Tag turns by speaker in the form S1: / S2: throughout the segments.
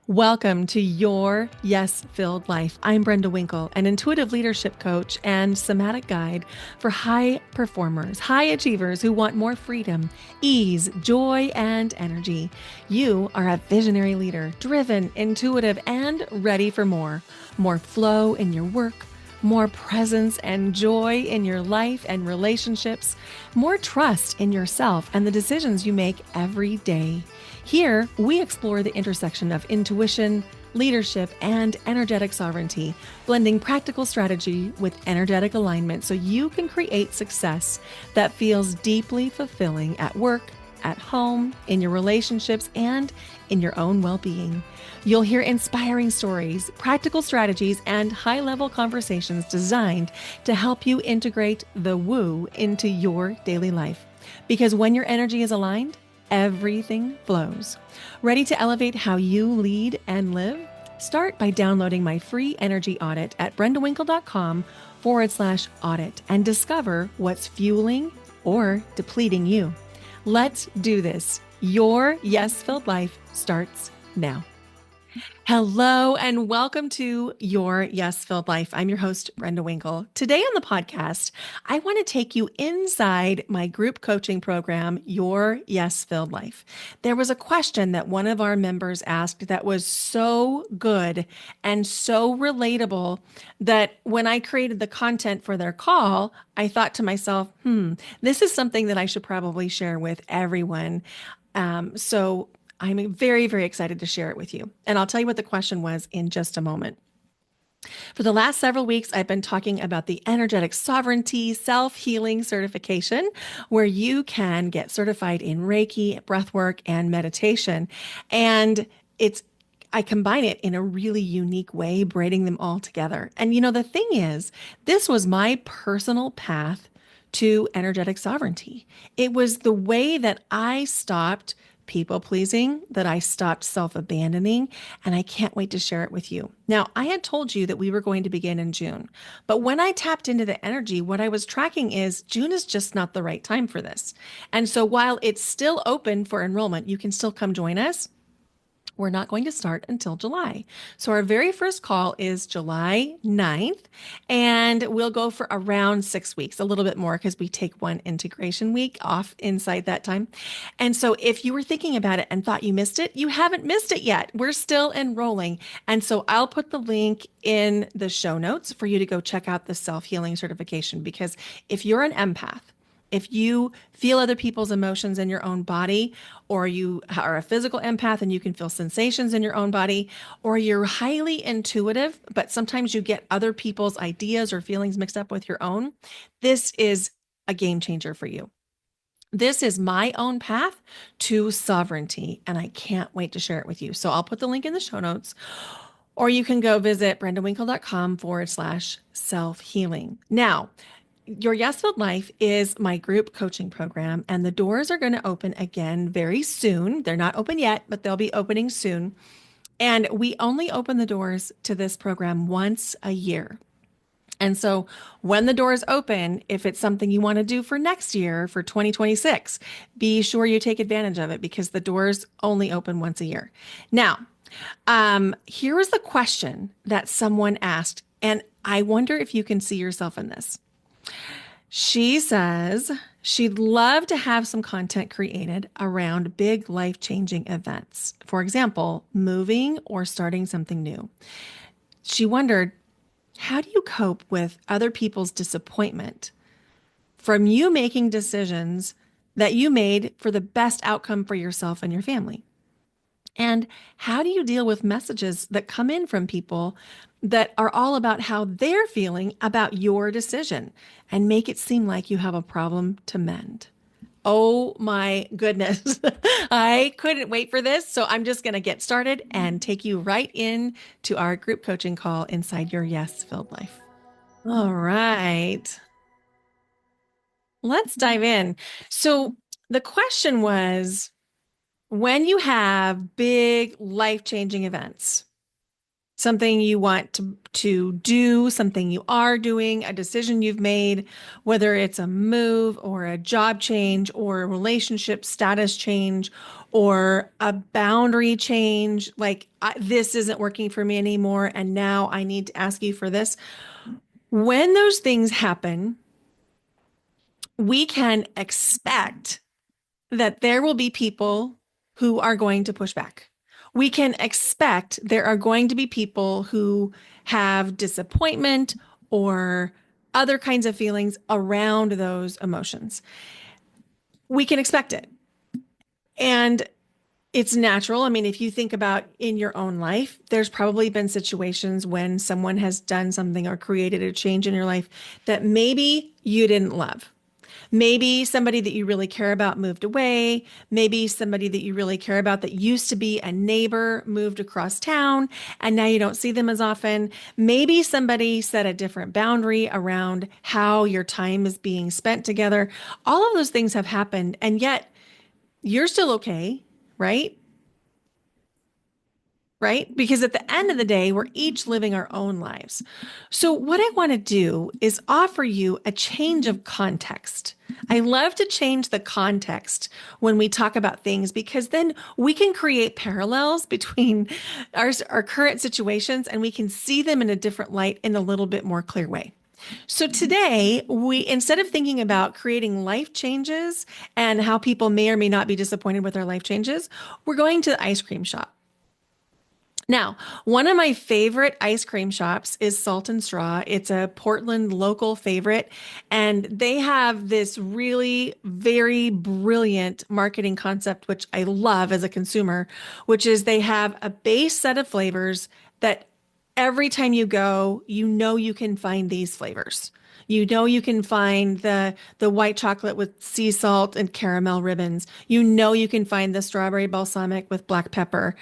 S1: Welcome to Your Yes-Filled Life. I'm Brenda Winkle, an intuitive leadership coach and somatic guide for high performers, high achievers who want more freedom, ease, joy, and energy. You are a visionary leader, driven, intuitive, and ready for more. More flow in your work, more presence and joy in your life and relationships, more trust in yourself and the decisions you make every day. Here, we explore the intersection of intuition, leadership, and energetic sovereignty, blending practical strategy with energetic alignment so you can create success that feels deeply fulfilling at work, at home, in your relationships, and in your own well-being. You'll hear inspiring stories, practical strategies, and high-level conversations designed to help you integrate the woo into your daily life. Because when your energy is aligned, everything flows. Ready to elevate how you lead and live? Start by downloading my free energy audit at brendawinkle.com/audit and discover what's fueling or depleting you. Let's do this. Your yes-filled life starts now. Hello and welcome to Your Yes-Filled Life. I'm your host, Brenda Winkle. Today on the podcast, I want to take you inside my group coaching program, Your Yes-Filled Life. There was a question that one of our members asked that was so good and so relatable that when I created the content for their call, I thought to myself, this is something that I should probably share with everyone. So I'm very, very excited to share it with you. And I'll tell you what the question was in just a moment. For the last several weeks, I've been talking about the energetic sovereignty self-healing certification, where you can get certified in Reiki, breathwork, and meditation. And I combine it in a really unique way, braiding them all together. And the thing is, this was my personal path to energetic sovereignty. It was the way that I stopped people pleasing, that I stopped self-abandoning, and I can't wait to share it with you. Now, I had told you that we were going to begin in June, but when I tapped into the energy, what I was tracking is June is just not the right time for this. And so while it's still open for enrollment, you can still come join us. We're not going to start until July. So our very first call is July 9th, and we'll go for around 6 weeks, a little bit more because we take one integration week off inside that time. And so if you were thinking about it and thought you missed it, you haven't missed it yet. We're still enrolling. And so I'll put the link in the show notes for you to go check out the self-healing certification, because if you're an empath, if you feel other people's emotions in your own body, or you are a physical empath and you can feel sensations in your own body, or you're highly intuitive, but sometimes you get other people's ideas or feelings mixed up with your own, this is a game changer for you. This is my own path to sovereignty, and I can't wait to share it with you. So I'll put the link in the show notes, or you can go visit brendawinkle.com/self-healing. Now, Your Yes-Filled Life is my group coaching program, and the doors are going to open again very soon. They're not open yet, but they'll be opening soon. And we only open the doors to this program once a year. And so when the doors open, if it's something you want to do for next year, for 2026, be sure you take advantage of it, because the doors only open once a year. Now, here is the question that someone asked, and I wonder if you can see yourself in this. She says she'd love to have some content created around big life-changing events. For example, moving or starting something new. She wondered, how do you cope with other people's disappointment from you making decisions that you made for the best outcome for yourself and your family? And how do you deal with messages that come in from people that are all about how they're feeling about your decision and make it seem like you have a problem to mend? Oh my goodness. I couldn't wait for this. So I'm just going to get started and take you right in to our group coaching call inside Your Yes-Filled Life. All right. Let's dive in. So the question was, when you have big life-changing events, something you want to do, something you are doing, a decision you've made, whether it's a move or a job change or a relationship status change or a boundary change, like this isn't working for me anymore, and now I need to ask you for this. When those things happen, we can expect that there will be people who are going to push back. We can expect there are going to be people who have disappointment or other kinds of feelings around those emotions. We can expect it. And it's natural. I mean, if you think about in your own life, there's probably been situations when someone has done something or created a change in your life that maybe you didn't love. Maybe somebody that you really care about moved away. Maybe somebody that you really care about that used to be a neighbor moved across town and now you don't see them as often. Maybe somebody set a different boundary around how your time is being spent together. All of those things have happened, and yet you're still okay, right? Right? Because at the end of the day, we're each living our own lives. So, what I want to do is offer you a change of context. I love to change the context when we talk about things because then we can create parallels between our current situations and we can see them in a different light in a little bit more clear way. So today, instead of thinking about creating life changes and how people may or may not be disappointed with their life changes, we're going to the ice cream shop. Now, one of my favorite ice cream shops is Salt and Straw. It's a Portland local favorite, and they have this really very brilliant marketing concept, which I love as a consumer, which is they have a base set of flavors that every time you go, you know you can find these flavors. You know you can find the white chocolate with sea salt and caramel ribbons. You know you can find the strawberry balsamic with black pepper.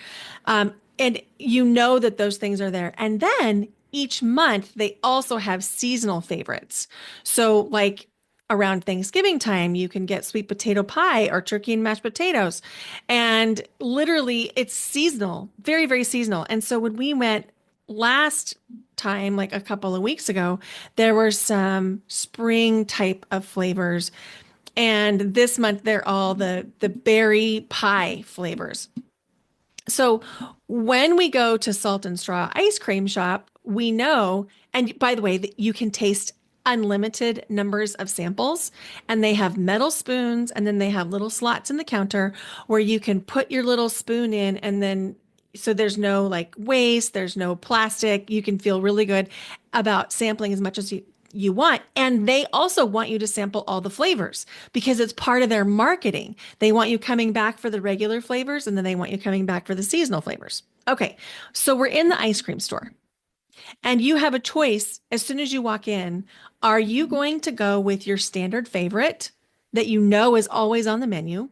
S1: And you know that those things are there. And then each month, they also have seasonal favorites. So, like around Thanksgiving time, you can get sweet potato pie or turkey and mashed potatoes. And literally, it's seasonal, very, very seasonal. And so, when we went last time, like a couple of weeks ago, there were some spring type of flavors. And this month, they're all the berry pie flavors. So when we go to Salt and Straw ice cream shop, we know, and by the way, that you can taste unlimited numbers of samples, and they have metal spoons, and then they have little slots in the counter where you can put your little spoon in, and then so there's no like waste, there's no plastic. You can feel really good about sampling as much as you want. And they also want you to sample all the flavors because it's part of their marketing. They want you coming back for the regular flavors and then they want you coming back for the seasonal flavors. Okay, so we're in the ice cream store and you have a choice as soon as you walk in. Are you going to go with your standard favorite that you know is always on the menu?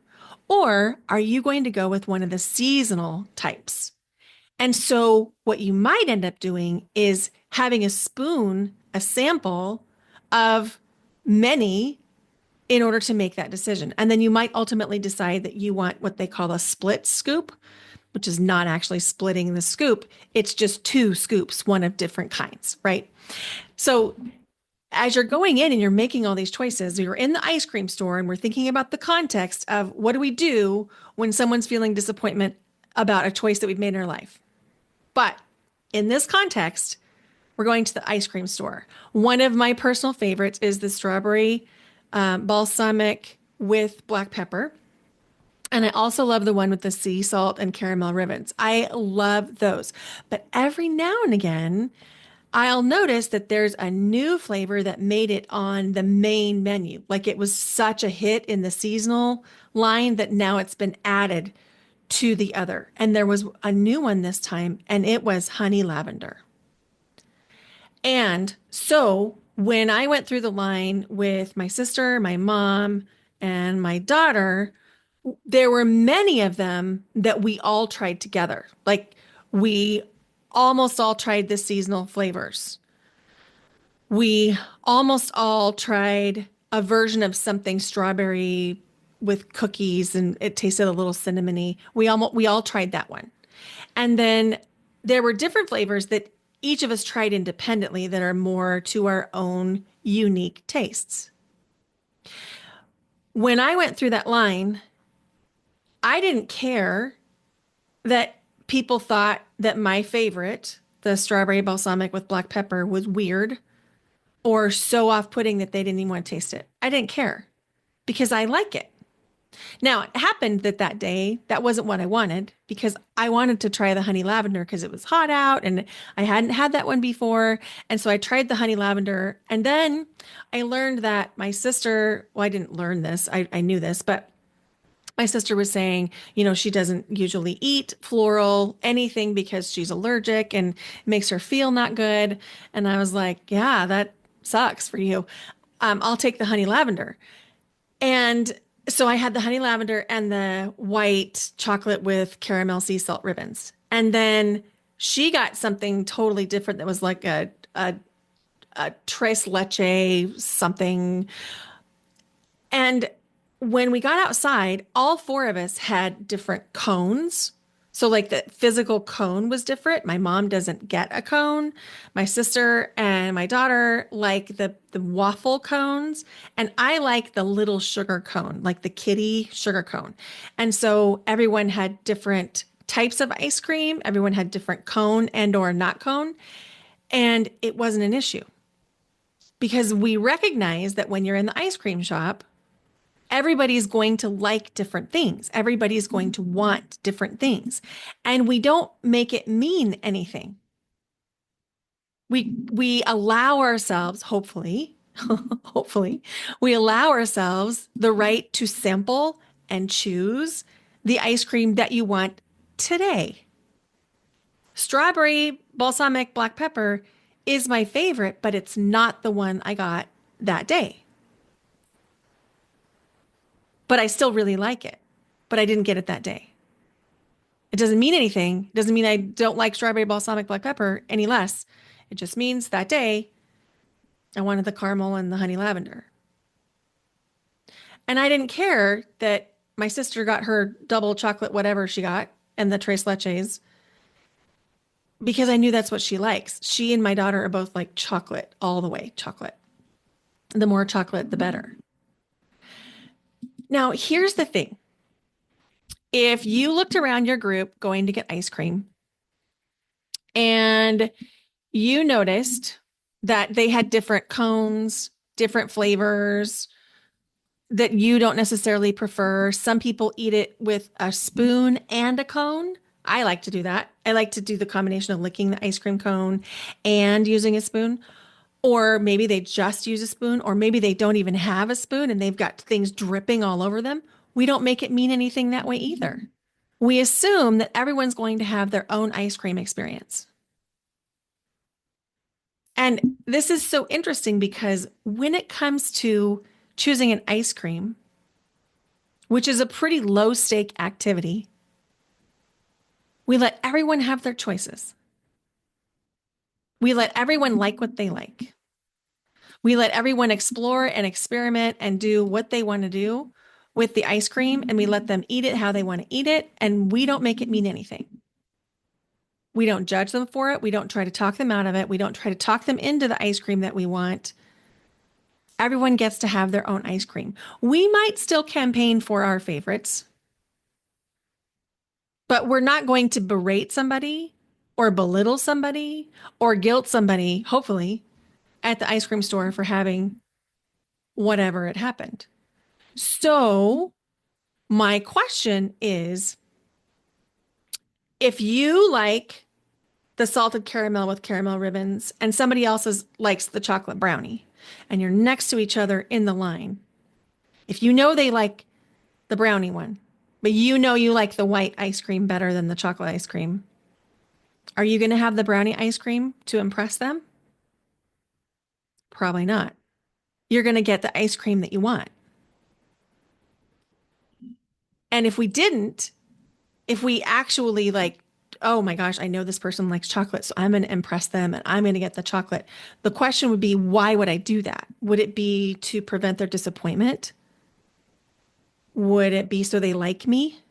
S1: Or are you going to go with one of the seasonal types? And so, what you might end up doing is having a spoon, a sample of many in order to make that decision. And then you might ultimately decide that you want what they call a split scoop, which is not actually splitting the scoop. It's just two scoops, one of different kinds, right? So, as you're going in and you're making all these choices, you're in the ice cream store and we're thinking about the context of what do we do when someone's feeling disappointment about a choice that we've made in our life. But in this context, we're going to the ice cream store. One of my personal favorites is the strawberry balsamic with black pepper. And I also love the one with the sea salt and caramel ribbons. I love those. But every now and again, I'll notice that there's a new flavor that made it on the main menu. Like it was such a hit in the seasonal line that now it's been added to the other. And there was a new one this time, and it was honey lavender. And so when I went through the line with my sister, my mom, and my daughter, there were many of them that we all tried together. Like we almost all tried the seasonal flavors. We almost all tried a version of something strawberry with cookies and it tasted a little cinnamony. We all tried that one. And then there were different flavors that each of us tried independently that are more to our own unique tastes. When I went through that line, I didn't care that people thought that my favorite, the strawberry balsamic with black pepper, was weird or so off-putting that they didn't even want to taste it. I didn't care because I like it. Now, it happened that that day, that wasn't what I wanted because I wanted to try the honey lavender because it was hot out and I hadn't had that one before. And so I tried the honey lavender. And then I learned that my sister, well, I didn't learn this, I knew this, but my sister was saying, she doesn't usually eat floral anything because she's allergic and it makes her feel not good. And I was like, yeah, that sucks for you. I'll take the honey lavender. And so I had the honey lavender and the white chocolate with caramel sea salt ribbons. And then she got something totally different that was like a tres leche something. And when we got outside, all four of us had different cones. So, like the physical cone was different. My mom doesn't get a cone. My sister and my daughter like the waffle cones. And I like the little sugar cone, like the kitty sugar cone. And so everyone had different types of ice cream. Everyone had different cone and or not cone. And it wasn't an issue because we recognize that when you're in the ice cream shop, everybody's going to like different things. Everybody's going to want different things. And we don't make it mean anything. We allow ourselves, hopefully, hopefully, we allow ourselves the right to sample and choose the ice cream that you want today. Strawberry balsamic black pepper is my favorite, but it's not the one I got that day. But I still really like it. But I didn't get it that day. It doesn't mean anything. It doesn't mean I don't like strawberry balsamic black pepper any less. It just means that day I wanted the caramel and the honey lavender. And I didn't care that my sister got her double chocolate, whatever she got, and the tres leches because I knew that's what she likes. She and my daughter are both like chocolate all the way, chocolate. The more chocolate, the better. Now, here's the thing. If you looked around your group going to get ice cream and you noticed that they had different cones, different flavors that you don't necessarily prefer. Some people eat it with a spoon and a cone. I like to do that. I like to do the combination of licking the ice cream cone and using a spoon. Or maybe they just use a spoon, or maybe they don't even have a spoon and they've got things dripping all over them. We don't make it mean anything that way either. We assume that everyone's going to have their own ice cream experience. And this is so interesting because when it comes to choosing an ice cream, which is a pretty low stake activity, we let everyone have their choices. We let everyone like what they like. We let everyone explore and experiment and do what they want to do with the ice cream, and we let them eat it how they want to eat it, and we don't make it mean anything. We don't judge them for it. We don't try to talk them out of it. We don't try to talk them into the ice cream that we want. Everyone gets to have their own ice cream. We might still campaign for our favorites, but we're not going to berate somebody or belittle somebody or guilt somebody, hopefully, at the ice cream store for having whatever had happened. So, my question is, if you like the salted caramel with caramel ribbons and somebody else likes the chocolate brownie and you're next to each other in the line, if you know they like the brownie one, but you know you like the white ice cream better than the chocolate ice cream, are you going to have the brownie ice cream to impress them? Probably not. You're going to get the ice cream that you want. And if we didn't, if we actually like, oh my gosh, I know this person likes chocolate, so I'm going to impress them and I'm going to get the chocolate. The question would be, why would I do that? Would it be to prevent their disappointment? Would it be so they like me?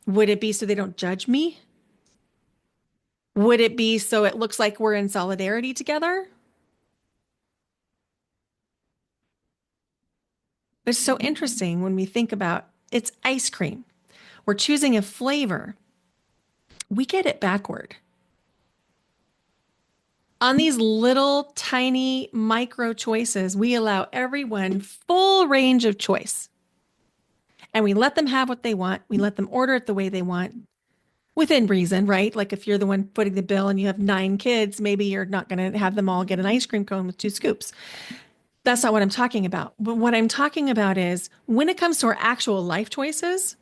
S1: Would it be so they don't judge me? Would it be so it looks like we're in solidarity together? It's so interesting when we think about It's ice cream. We're choosing a flavor. We get it backward. On these little tiny micro choices, we allow everyone full range of choice. And we let them have what they want. We let them order it the way they want within reason, right? Like if you're the one footing the bill and you have 9 kids, maybe you're not going to have them all get an ice cream cone with 2 scoops. That's not what I'm talking about. But what I'm talking about is when it comes to our actual life choices,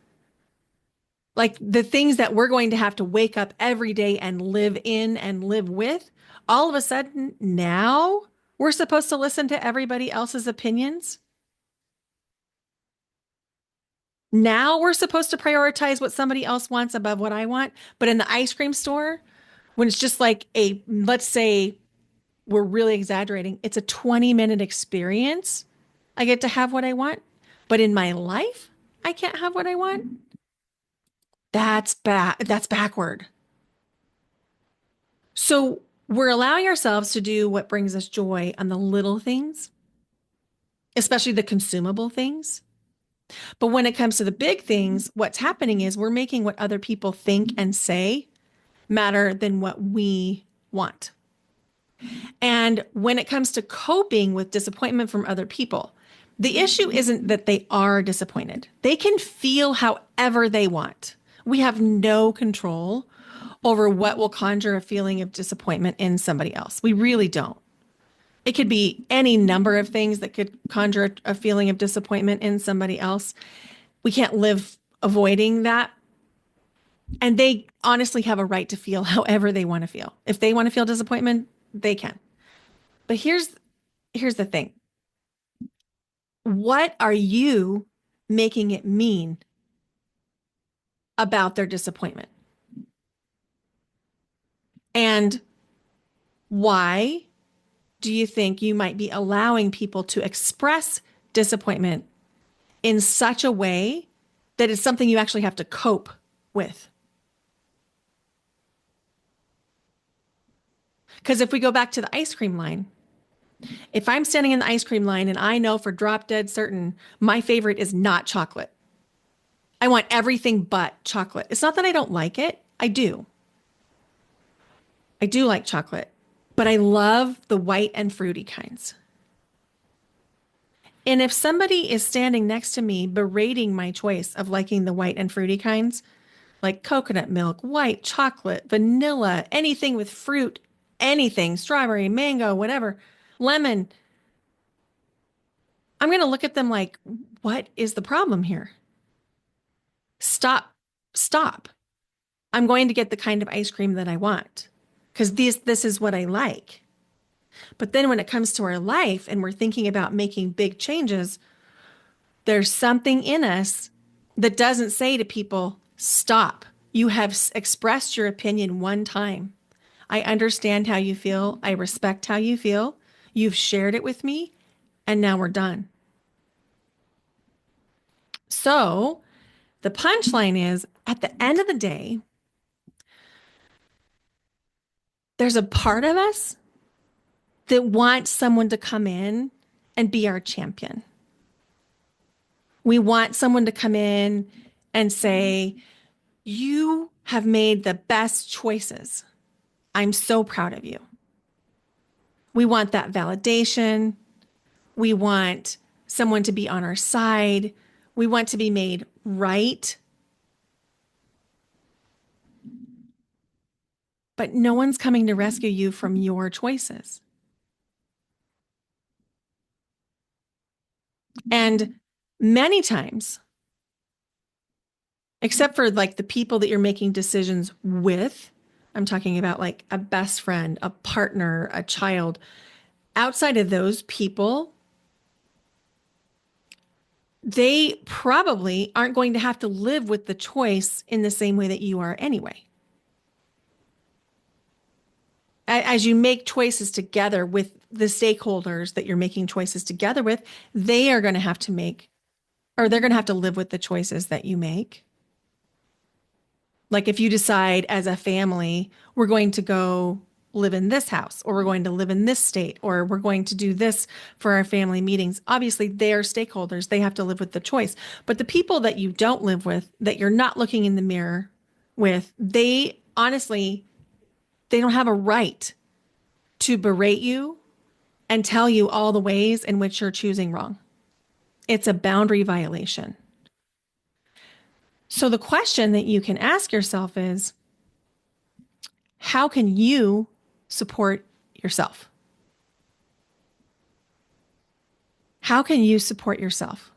S1: like the things that we're going to have to wake up every day and live in and live with, all of a sudden now we're supposed to listen to everybody else's opinions. Now we're supposed to prioritize what somebody else wants above what I want. But in the ice cream store, when it's just like let's say we're really exaggerating, it's a 20-minute experience. I get to have what I want. But in my life, I can't have what I want. That's bad. That's backward. So we're allowing ourselves to do what brings us joy on the little things, especially the consumable things. But when it comes to the big things, what's happening is we're making what other people think and say matter than what we want. And when it comes to coping with disappointment from other people, the issue isn't that they are disappointed. They can feel however they want. We have no control over what will conjure a feeling of disappointment in somebody else. We really don't. It could be any number of things that could conjure a feeling of disappointment in somebody else. We can't live avoiding that. And they honestly have a right to feel however they want to feel. If they want to feel disappointment, they can. But here's the thing. What are you making it mean about their disappointment? And why do you think you might be allowing people to express disappointment in such a way that it's something you actually have to cope with? Because if we go back to the ice cream line, if I'm standing in the ice cream line and I know for drop dead certain my favorite is not chocolate, I want everything but chocolate. It's not that I don't like it. I do. I do like chocolate, but I love the white and fruity kinds. And if somebody is standing next to me berating my choice of liking the white and fruity kinds, like coconut milk, white chocolate, vanilla, anything with fruit, anything, strawberry, mango, whatever, lemon, I'm going to look at them like, what is the problem here? Stop, stop. I'm going to get the kind of ice cream that I want because this is what I like. But then when it comes to our life and we're thinking about making big changes, there's something in us that doesn't say to people, stop. You have expressed your opinion one time. I understand how you feel. I respect how you feel. You've shared it with me, and now we're done. So the punchline is at the end of the day, there's a part of us that wants someone to come in and be our champion. We want someone to come in and say, you have made the best choices. I'm so proud of you. We want that validation. We want someone to be on our side. We want to be made right. But no one's coming to rescue you from your choices. And many times, except for like the people that you're making decisions with, I'm talking about like a best friend, a partner, a child. Outside of those people, they probably aren't going to have to live with the choice in the same way that you are anyway. As you make choices together with the stakeholders that you're making choices together with, they are going to have to make, or they're going to have to live with the choices that you make. Like if you decide as a family, we're going to go live in this house, or we're going to live in this state, or we're going to do this for our family meetings. Obviously, they are stakeholders. They have to live with the choice. But the people that you don't live with, that you're not looking in the mirror with, they honestly, they don't have a right to berate you and tell you all the ways in which you're choosing wrong. It's a boundary violation. So the question that you can ask yourself is, how can you support yourself? How can you support yourself?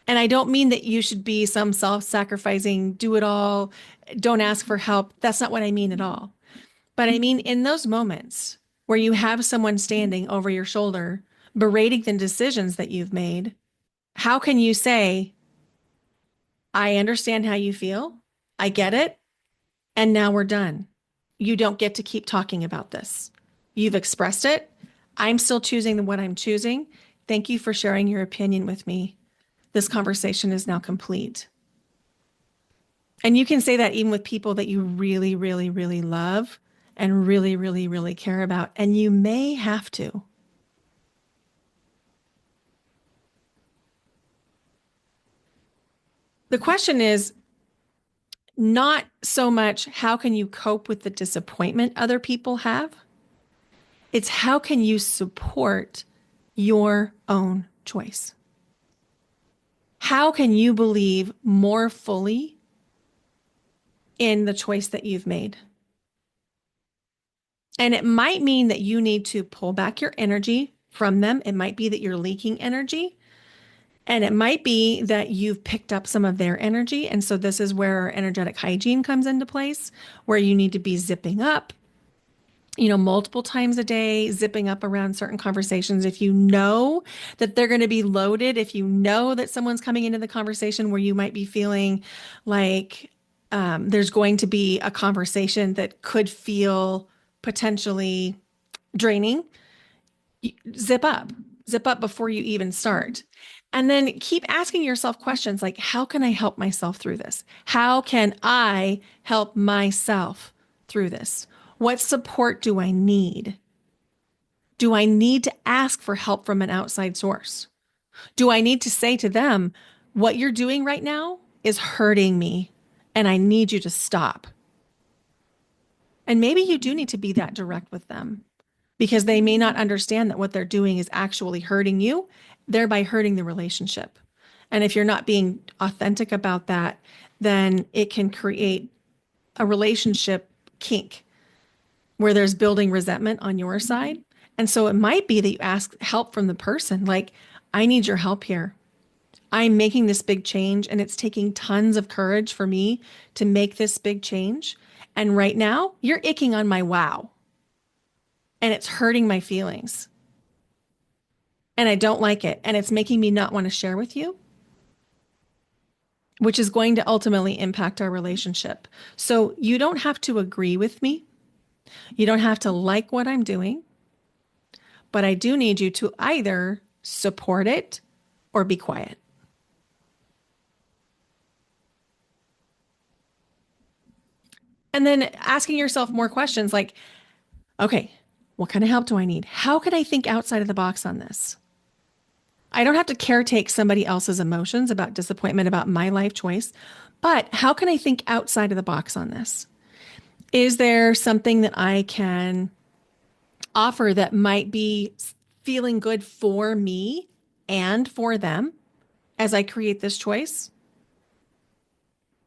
S1: And I don't mean that you should be some self-sacrificing, do it all, don't ask for help. That's not what I mean at all. But I mean, in those moments where you have someone standing over your shoulder, berating the decisions that you've made, how can you say, I understand how you feel. I get it. And now we're done. You don't get to keep talking about this. You've expressed it. I'm still choosing what I'm choosing. Thank you for sharing your opinion with me. This conversation is now complete. And you can say that even with people that you really, really, really love and really, really, really care about. And you may have to. The question is not so much how can you cope with the disappointment other people have? It's how can you support your own choice? How can you believe more fully in the choice that you've made? And it might mean that you need to pull back your energy from them. It might be that you're leaking energy. And it might be that you've picked up some of their energy. And so this is where energetic hygiene comes into place, where you need to be zipping up, multiple times a day, zipping up around certain conversations. If you know that they're going to be loaded, if you know that someone's coming into the conversation where you might be feeling like there's going to be a conversation that could feel potentially draining, zip up before you even start. And then keep asking yourself questions like, how can I help myself through this? How can I help myself through this? What support do I need? Do I need to ask for help from an outside source? Do I need to say to them, what you're doing right now is hurting me and I need you to stop? And maybe you do need to be that direct with them because they may not understand that what they're doing is actually hurting you, thereby hurting the relationship. And if you're not being authentic about that, then it can create a relationship kink where there's building resentment on your side. And so it might be that you ask help from the person, like, I need your help here. I'm making this big change and it's taking tons of courage for me to make this big change. And right now you're icking on my wow. And it's hurting my feelings. And I don't like it. And it's making me not want to share with you, which is going to ultimately impact our relationship. So you don't have to agree with me. You don't have to like what I'm doing. But I do need you to either support it or be quiet. And then asking yourself more questions like, okay, what kind of help do I need? How can I think outside of the box on this? I don't have to caretake somebody else's emotions about disappointment about my life choice, but how can I think outside of the box on this? Is there something that I can offer that might be feeling good for me and for them as I create this choice?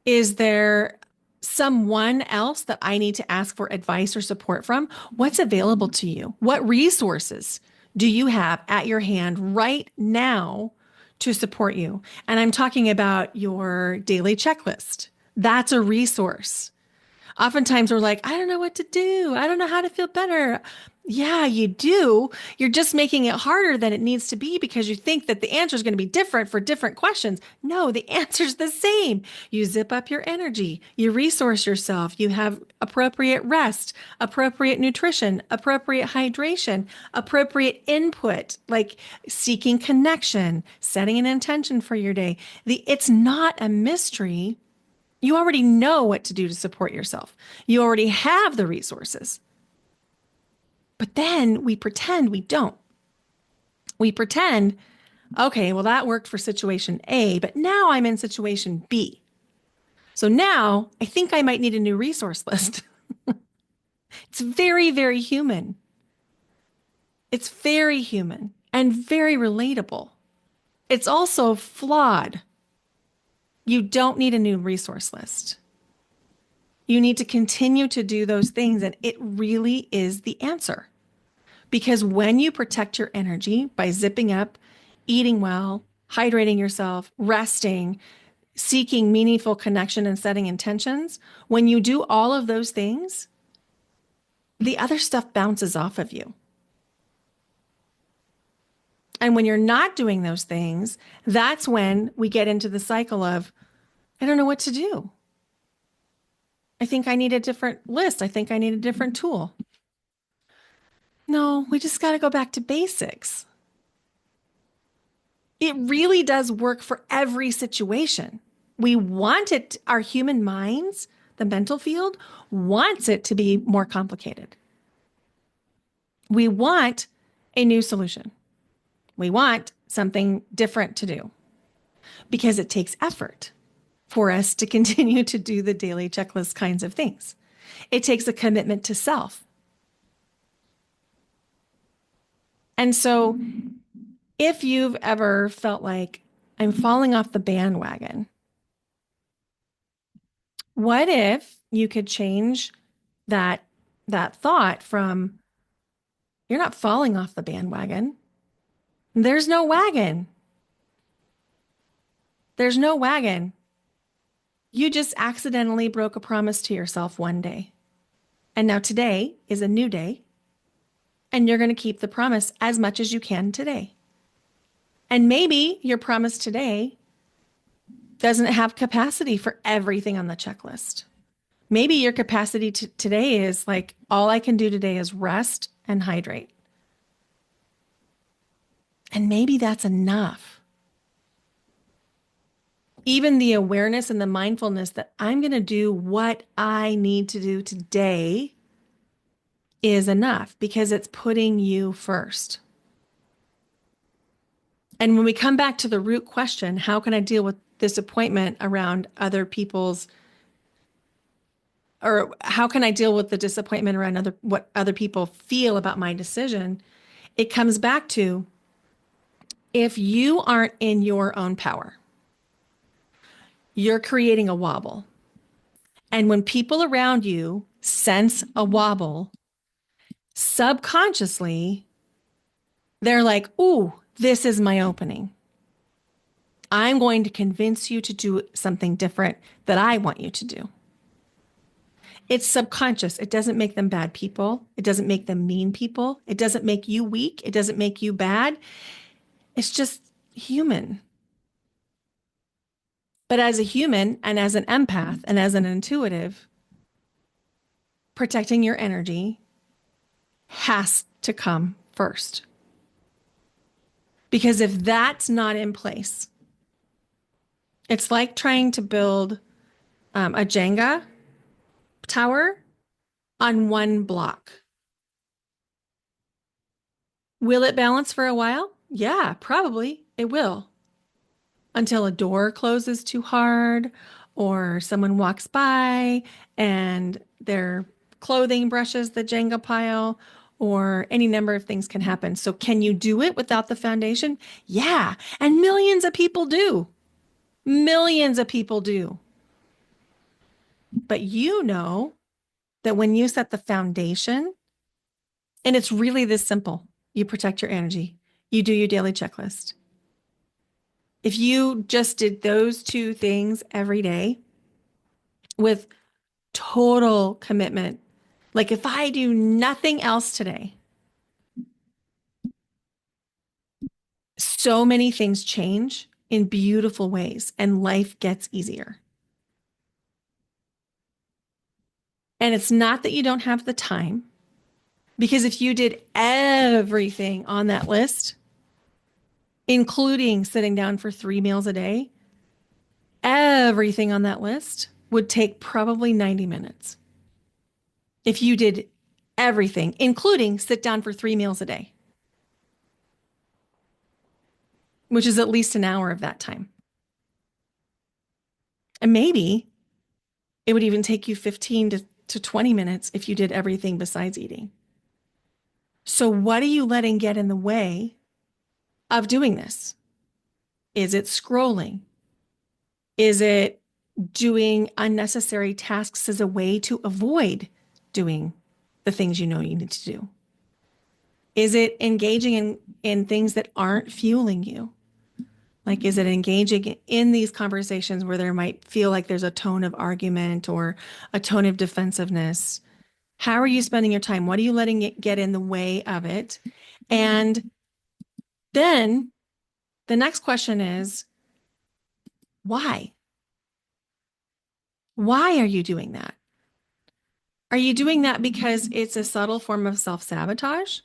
S1: Is there someone else that I need to ask for advice or support from? What's available to you? What resources do you have at your hand right now to support you? And I'm talking about your daily checklist. That's a resource. Oftentimes we're like, I don't know what to do. I don't know how to feel better. Yeah, you do. You're just making it harder than it needs to be because you think that the answer is going to be different for different questions. No, the answer's the same. You zip up your energy, you resource yourself, you have appropriate rest, appropriate nutrition, appropriate hydration, appropriate input, like seeking connection, setting an intention for your day. It's not a mystery. You already know what to do to support yourself. You already have the resources. But then we pretend we don't. We pretend, okay, well, that worked for situation A, but now I'm in situation B. So now I think I might need a new resource list. It's very, very human. It's very human and very relatable. It's also flawed. You don't need a new resource list. You need to continue to do those things, and it really is the answer. Because when you protect your energy by zipping up, eating well, hydrating yourself, resting, seeking meaningful connection, and setting intentions, when you do all of those things, the other stuff bounces off of you. And when you're not doing those things, that's when we get into the cycle of, I don't know what to do. I think I need a different list. I think I need a different tool. No, we just got to go back to basics. It really does work for every situation. We want it, our human minds, the mental field wants it to be more complicated. We want a new solution. We want something different to do because it takes effort for us to continue to do the daily checklist kinds of things. It takes a commitment to self. And so if you've ever felt like I'm falling off the bandwagon, what if you could change that thought from you're not falling off the bandwagon. There's no wagon. There's no wagon. You just accidentally broke a promise to yourself one day. And now today is a new day. And you're going to keep the promise as much as you can today. And maybe your promise today doesn't have capacity for everything on the checklist. Maybe your capacity today is like, all I can do today is rest and hydrate. And maybe that's enough. Even the awareness and the mindfulness that I'm going to do what I need to do today is enough because it's putting you first. And when we come back to the root question, how can I deal with disappointment around other people's, or how can I deal with the disappointment around what other people feel about my decision? It comes back to, if you aren't in your own power, you're creating a wobble. And when people around you sense a wobble, subconsciously, they're like, ooh, this is my opening. I'm going to convince you to do something different that I want you to do. It's subconscious. It doesn't make them bad people. It doesn't make them mean people. It doesn't make you weak. It doesn't make you bad. It's just human. But as a human and as an empath and as an intuitive, protecting your energy has to come first. Because if that's not in place, it's like trying to build a Jenga tower on one block. Will it balance for a while? Yeah, probably it will. Until a door closes too hard or someone walks by and their clothing brushes the Jenga pile, or any number of things can happen. So can you do it without the foundation? Yeah. And millions of people do. Millions of people do. But you know that when you set the foundation, and it's really this simple, you protect your energy, you do your daily checklist. If you just did those two things every day with total commitment, like if I do nothing else today, so many things change in beautiful ways and life gets easier. And it's not that you don't have the time, because if you did everything on that list, including sitting down for 3 meals a day, everything on that list would take probably 90 minutes. If you did everything, including sit down for 3 meals a day, which is at least an hour of that time. And maybe it would even take you 15 to 20 minutes if you did everything besides eating. So, what are you letting get in the way of doing this? Is it scrolling? Is it doing unnecessary tasks as a way to avoid doing the things you know you need to do? Is it engaging in things that aren't fueling you? Like, is it engaging in these conversations where there might feel like there's a tone of argument or a tone of defensiveness? How are you spending your time? What are you letting it get in the way of it? And then the next question is, why? Why are you doing that? Are you doing that because it's a subtle form of self-sabotage?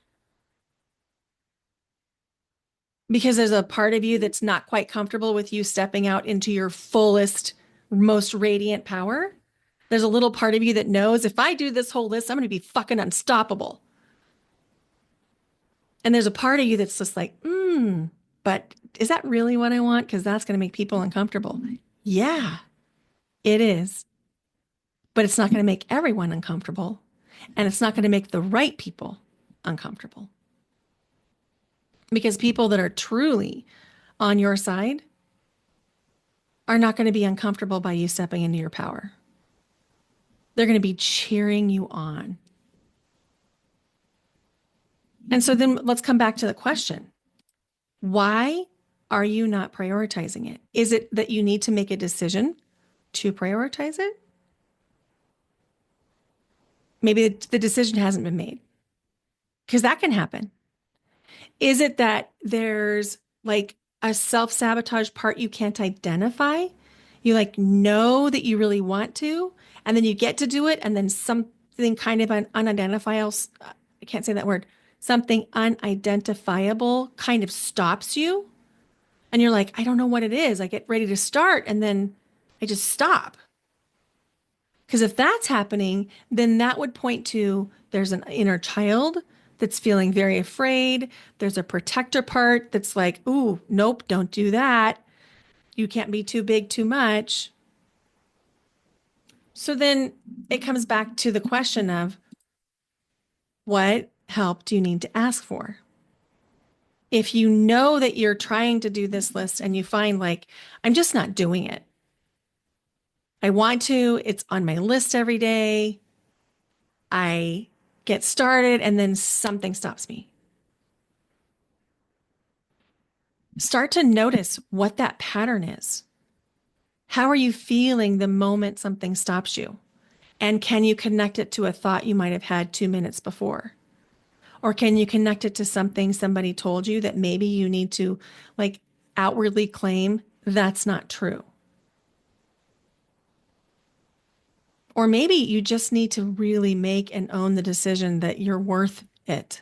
S1: Because there's a part of you that's not quite comfortable with you stepping out into your fullest, most radiant power? There's a little part of you that knows if I do this whole list, I'm going to be fucking unstoppable. And there's a part of you that's just like, but is that really what I want? Because that's going to make people uncomfortable. Yeah, it is. But it's not going to make everyone uncomfortable. And it's not going to make the right people uncomfortable. Because people that are truly on your side are not going to be uncomfortable by you stepping into your power. They're going to be cheering you on. And so then let's come back to the question. Why are you not prioritizing it? Is it that you need to make a decision to prioritize it? Maybe the decision hasn't been made, because that can happen. Is it that there's like a self-sabotage part you can't identify? You like know that you really want to, and then you get to do it, and then something kind of an unidentifiable, I can't say that word, something unidentifiable kind of stops you. And you're like, I don't know what it is. I get ready to start, and then I just stop. Because if that's happening, then that would point to there's an inner child that's feeling very afraid. There's a protector part that's like, ooh, nope, don't do that. You can't be too big, too much. So then it comes back to the question of what help do you need to ask for? If you know that you're trying to do this list and you find like, I'm just not doing it. I want to, it's on my list every day. I get started and then something stops me. Start to notice what that pattern is. How are you feeling the moment something stops you? And can you connect it to a thought you might have had 2 minutes before? Or can you connect it to something somebody told you that maybe you need to like outwardly claim that's not true? Or maybe you just need to really make and own the decision that you're worth it.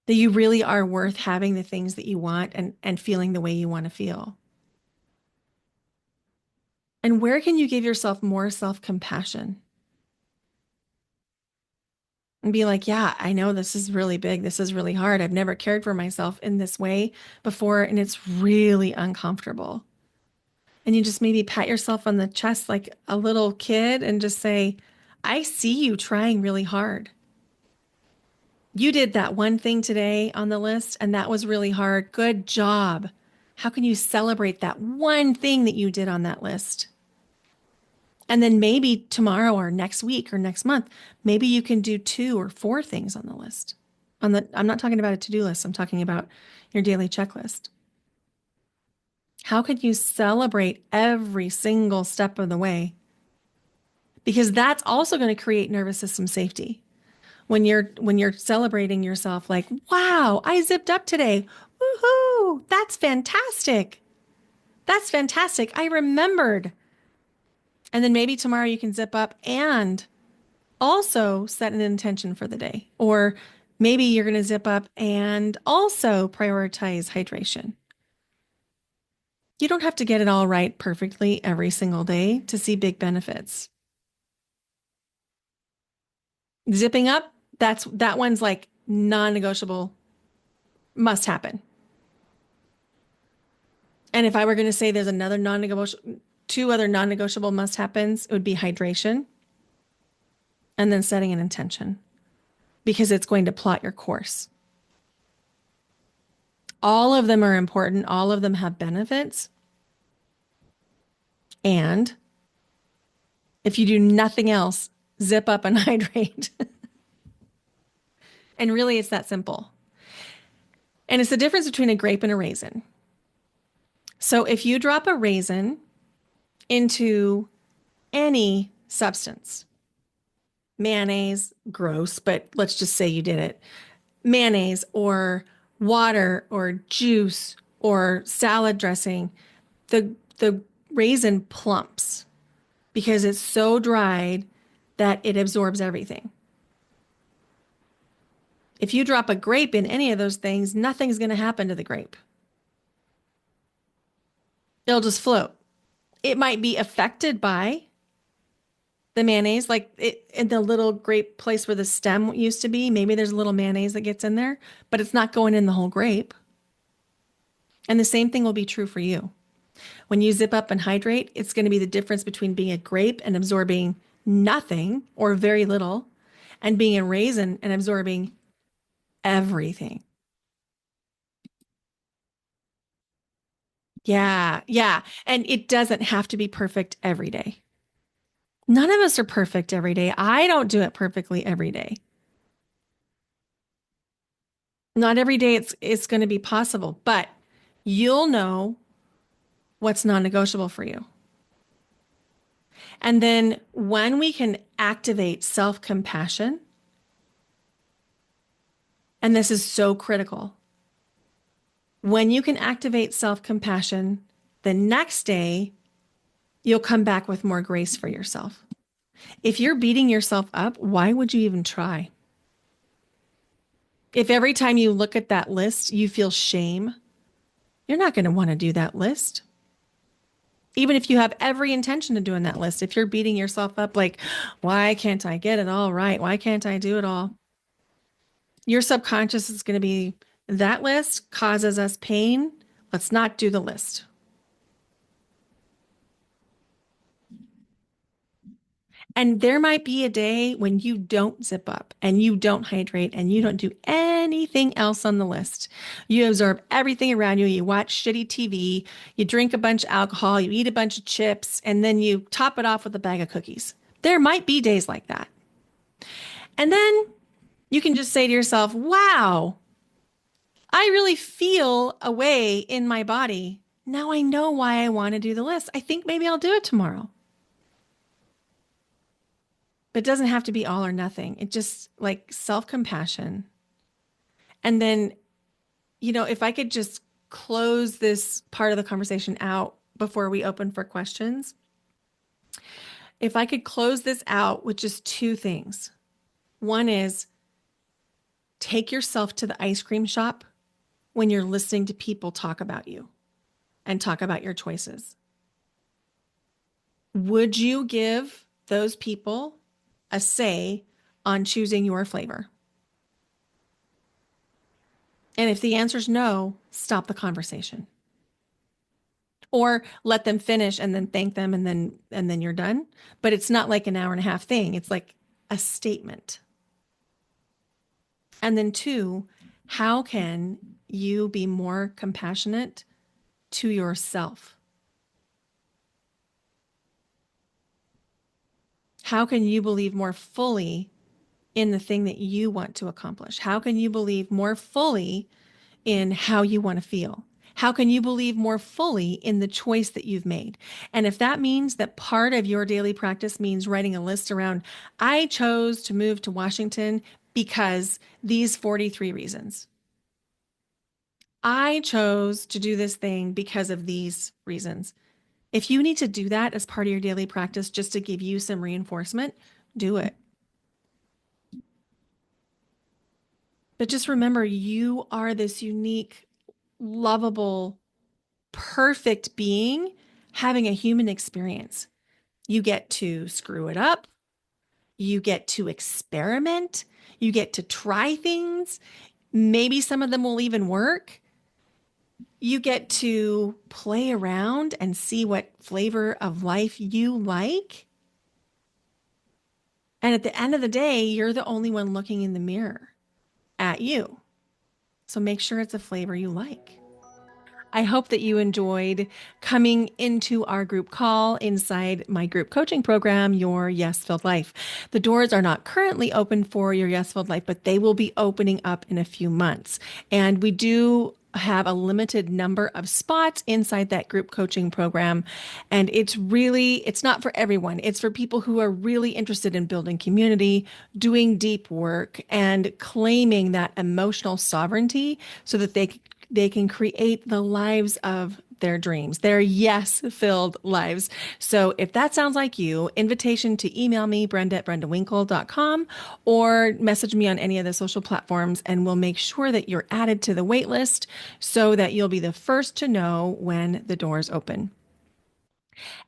S1: That you really are worth having the things that you want and feeling the way you want to feel. And where can you give yourself more self-compassion and be like, yeah, I know this is really big. This is really hard. I've never cared for myself in this way before, and it's really uncomfortable. And you just maybe pat yourself on the chest like a little kid and just say, I see you trying really hard. You did that one thing today on the list, and that was really hard. Good job. How can you celebrate that one thing that you did on that list? And then maybe tomorrow or next week or next month, maybe you can do 2 or 4 things on the list. I'm not talking about a to-do list. I'm talking about your daily checklist. How could you celebrate every single step of the way? Because that's also going to create nervous system safety. When you're celebrating yourself like, wow, I zipped up today. Woohoo! That's fantastic. That's fantastic. I remembered. And then maybe tomorrow you can zip up and also set an intention for the day. Or maybe you're going to zip up and also prioritize hydration. You don't have to get it all right perfectly every single day to see big benefits. Zipping up, that one's like non-negotiable, must happen. And if I were going to say there's another non-negotiable, two other non-negotiable must happens, it would be hydration and then setting an intention because it's going to plot your course. All of them are important. All of them have benefits. And if you do nothing else, zip up and hydrate. And really, it's that simple. And it's the difference between a grape and a raisin. So if you drop a raisin into any substance, mayonnaise, gross, but let's just say you did it, mayonnaise or water or juice or salad dressing, the raisin plumps because it's so dried that it absorbs everything. If you drop a grape in any of those things, nothing's going to happen to the grape. It'll just float. It might be affected by the mayonnaise, like in the little grape place where the stem used to be. Maybe there's a little mayonnaise that gets in there, but it's not going in the whole grape. And the same thing will be true for you. When you zip up and hydrate, it's going to be the difference between being a grape and absorbing nothing or very little and being a raisin and absorbing everything. Yeah, yeah. And it doesn't have to be perfect every day. None of us are perfect every day. I don't do it perfectly every day. Not every day it's going to be possible, but you'll know what's non-negotiable for you. And then when we can activate self-compassion, and this is so critical, when you can activate self-compassion, the next day you'll come back with more grace for yourself. If you're beating yourself up, why would you even try? If every time you look at that list, you feel shame, you're not going to want to do that list. Even if you have every intention of doing that list, if you're beating yourself up like, why can't I get it all right? Why can't I do it all? Your subconscious is going to be, that list causes us pain. Let's not do the list. And there might be a day when you don't zip up and you don't hydrate and you don't do anything else on the list. You absorb everything around you. You watch shitty TV, you drink a bunch of alcohol, you eat a bunch of chips, and then you top it off with a bag of cookies. There might be days like that. And then you can just say to yourself, wow, I really feel a way in my body. Now I know why I want to do the list. I think maybe I'll do it tomorrow. But it doesn't have to be all or nothing. It just like self-compassion. And then, if I could just close this part of the conversation out before we open for questions, if I could close this out with just two things. One is take yourself to the ice cream shop when you're listening to people talk about you and talk about your choices. Would you give those people a say on choosing your flavor? And if the answer is no, stop the conversation. Or let them finish and then thank them and then you're done. But it's not like an hour and a half thing. It's like a statement. And then two, how can you be more compassionate to yourself? How can you believe more fully in the thing that you want to accomplish? How can you believe more fully in how you want to feel? How can you believe more fully in the choice that you've made? And if that means that part of your daily practice means writing a list around, I chose to move to Washington because these 43 reasons. I chose to do this thing because of these reasons. If you need to do that as part of your daily practice just to give you some reinforcement, do it. But just remember, you are this unique, lovable, perfect being having a human experience. You get to screw it up. You get to experiment. You get to try things. Maybe some of them will even work. You get to play around and see what flavor of life you like. And at the end of the day, you're the only one looking in the mirror at you. So make sure it's a flavor you like. I hope that you enjoyed coming into our group call inside my group coaching program, Your Yes Filled Life. The doors are not currently open for Your Yes Filled Life, but they will be opening up in a few months. And we do have a limited number of spots inside that group coaching program. And it's not for everyone. It's for people who are really interested in building community, doing deep work, and claiming that emotional sovereignty so that they can create the lives of their dreams, their yes filled lives. So if that sounds like you, invitation to email me, Brenda at brendawinkle.com, or message me on any of the social platforms, and we'll make sure that you're added to the wait list so that you'll be the first to know when the doors open.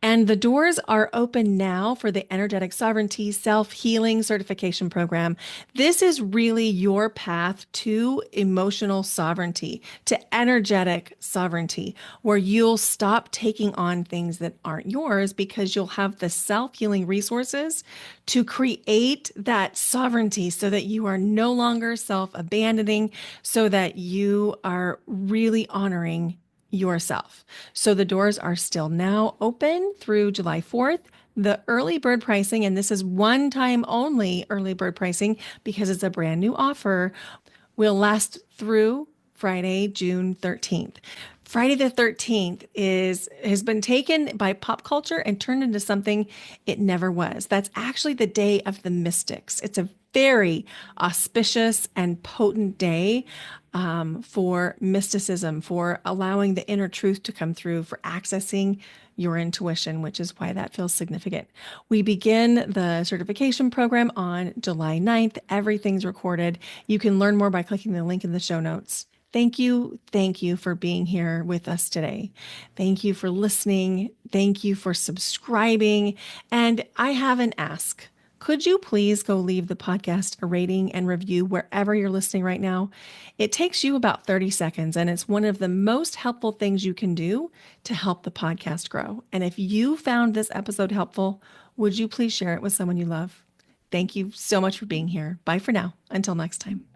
S1: And the doors are open now for the Energetic Sovereignty Self Healing Certification Program. This is really your path to emotional sovereignty, to energetic sovereignty, where you'll stop taking on things that aren't yours because you'll have the self healing resources to create that sovereignty so that you are no longer self abandoning, so that you are really honoring yourself. So the doors are still now open through July 4th. The early bird pricing, and this is one time only early bird pricing because it's a brand new offer, will last through Friday, June 13th. Friday the 13th has been taken by pop culture and turned into something it never was. That's actually the day of the mystics. It's a very auspicious and potent day for mysticism, for allowing the inner truth to come through, for accessing your intuition, which is why that feels significant. We begin the certification program on July 9th. Everything's recorded. You can learn more by clicking the link in the show notes. Thank you. Thank you for being here with us today. Thank you for listening. Thank you for subscribing. And I have an ask. Could you please go leave the podcast a rating and review wherever you're listening right now? It takes you about 30 seconds, and it's one of the most helpful things you can do to help the podcast grow. And if you found this episode helpful, would you please share it with someone you love? Thank you so much for being here. Bye for now. Until next time.